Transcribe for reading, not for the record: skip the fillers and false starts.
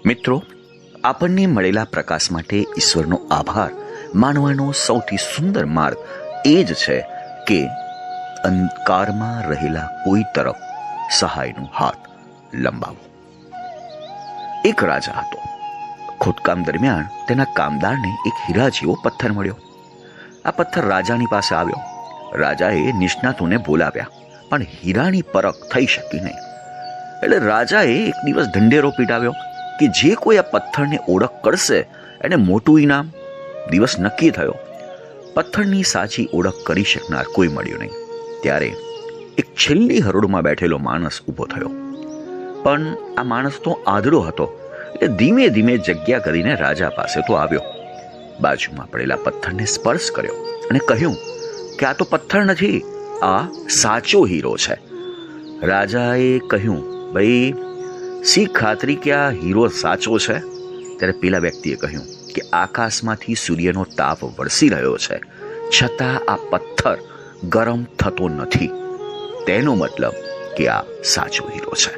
મિત્રો, આપણને મળેલા પ્રકાશ માટે ઈશ્વરનો આભાર માનવાનો સૌથી સુંદર માર્ગ એ જ છે કે અંધકારમાં રહેલા કોઈ તરફ સહાયનો હાથ લંબાવો. એક રાજા હતો. ખોદકામ દરમિયાન તેના કામદારને એક હીરા જેવો પથ્થર મળ્યો. આ પથ્થર રાજાની પાસે આવ્યો. રાજાએ નિષ્ણાતોને બોલાવ્યા, પણ હીરાની પરખ થઈ શકી નહીં. એટલે રાજાએ એક દિવસ ઢંઢેરો પીટાવ્યો કે જે કોઈ આ પથ્થરને ઓળખ કરશે એને મોટું ઇનામ. દિવસ નક્કી થયો. પથ્થરની સાચી ઓળખ કરી શકનાર કોઈ મળ્યું નહીં. ત્યારે એક છેલ્લી હરોળમાં બેઠેલો માણસ ઊભો થયો. પણ આ માણસ તો આંધળો હતો, એટલે ધીમે ધીમે જગ્યા કરીને રાજા પાસે તો આવ્યો. બાજુમાં પડેલા પથ્થરને સ્પર્શ કર્યો અને કહ્યું કે આ તો પથ્થર નથી, આ સાચો હીરો છે. રાજાએ કહ્યું, ભાઈ, સી ખાતરી કે આ હીરો સાચો છે? ત્યારે પેલા વ્યક્તિએ કહ્યું કે આકાશમાંથી સૂર્યનો તાપ વરસી રહ્યો છે, છતાં આ પથ્થર ગરમ થતો નથી. તેનો મતલબ કે આ સાચો હીરો છે.